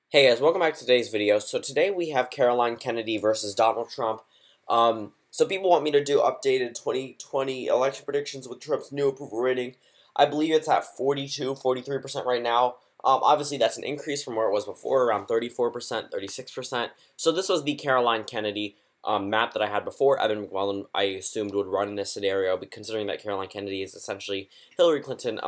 Hey guys, welcome back to today's video. So today we have Caroline Kennedy versus Donald Trump. So people want me to do updated 2020 election predictions with Trump's new approval rating. I believe it's at 43% right now. Obviously that's an increase from where it was before, around 34%, 36%. So this was the Caroline Kennedy map that I had before. Evan McMullin, I assumed, would run in this scenario, but considering that Caroline Kennedy is essentially Hillary Clinton,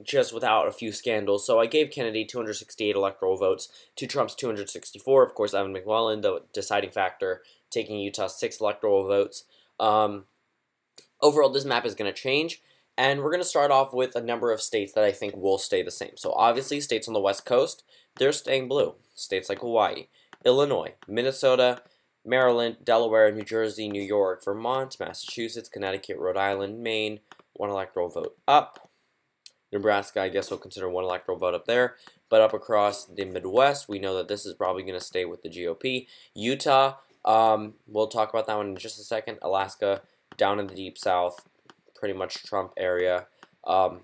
just without a few scandals. So I gave Kennedy 268 electoral votes to Trump's 264. Of course, Evan McMullin, the deciding factor, taking Utah's 6 electoral votes. Overall, this map is going to change, and we're going to start off with a number of states that I think will stay the same. So obviously, states on the West Coast, they're staying blue. States like Hawaii, Illinois, Minnesota, Maryland, Delaware, New Jersey, New York, Vermont, Massachusetts, Connecticut, Rhode Island, Maine, 1 electoral vote up. Nebraska, I guess we'll consider 1 electoral vote up there. But up across the Midwest, we know that this is probably going to stay with the GOP. Utah, we'll talk about that one in just a second. Alaska, down in the Deep South, pretty much Trump area. And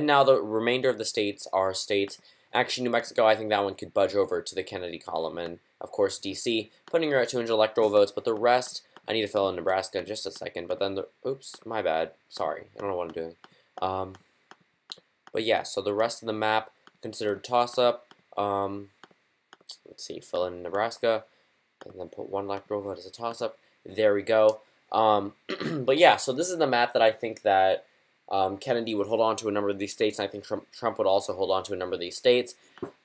now the remainder of the states are states. Actually, New Mexico, I think that one could budge over to the Kennedy column. And, of course, D.C., putting her at 200 electoral votes. But the rest, I need to fill in Nebraska in just a second. But then, oops, my bad. Sorry, I don't know what I'm doing. But yeah, so the rest of the map considered toss-up. Let's see, fill in Nebraska, and then put 1 electoral vote as a toss-up. There we go. But yeah, so this is the map that I think that Kennedy would hold on to a number of these states, and I think Trump would also hold on to a number of these states.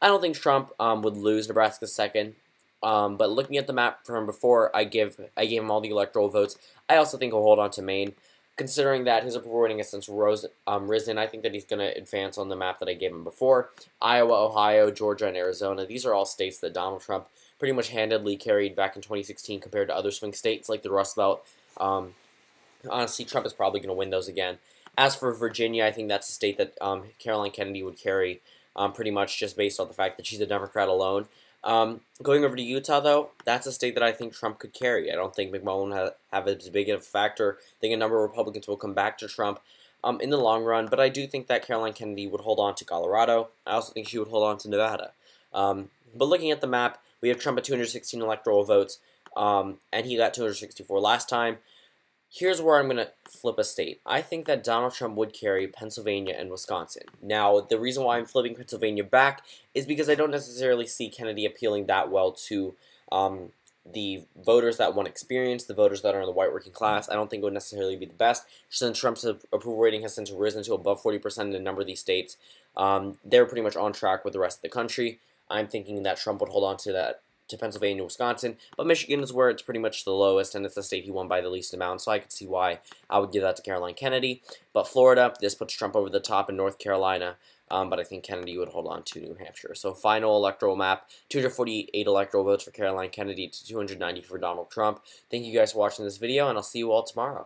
I don't think Trump would lose Nebraska second. But looking at the map from before, I gave him all the electoral votes. I also think he'll hold on to Maine. Considering that his approval rating has since risen, I think that he's going to advance on the map that I gave him before. Iowa, Ohio, Georgia, and Arizona. These are all states that Donald Trump pretty much handedly carried back in 2016 compared to other swing states like the Rust Belt. Honestly, Trump is probably going to win those again. As for Virginia, I think that's a state that Caroline Kennedy would carry pretty much just based on the fact that she's a Democrat alone. Going over to Utah, though, that's a state that I think Trump could carry. I don't think McMullin have as big of a factor. I think a number of Republicans will come back to Trump in the long run, but I do think that Caroline Kennedy would hold on to Colorado. I also think she would hold on to Nevada. But looking at the map, we have Trump at 216 electoral votes, and he got 264 last time. Here's where I'm going to flip a state. I think that Donald Trump would carry Pennsylvania and Wisconsin. Now, the reason why I'm flipping Pennsylvania back is because I don't necessarily see Kennedy appealing that well to the voters that want experience, the voters that are in the white working class. I don't think it would necessarily be the best. Since Trump's approval rating has since risen to above 40% in a number of these states, they're pretty much on track with the rest of the country. I'm thinking that Trump would hold on to that, to Pennsylvania, Wisconsin, but Michigan is where it's pretty much the lowest, and it's the state he won by the least amount, so I could see why I would give that to Caroline Kennedy. But Florida, this puts Trump over the top in North Carolina, but I think Kennedy would hold on to New Hampshire. So final electoral map, 248 electoral votes for Caroline Kennedy to 290 for Donald Trump. Thank you guys for watching this video, and I'll see you all tomorrow.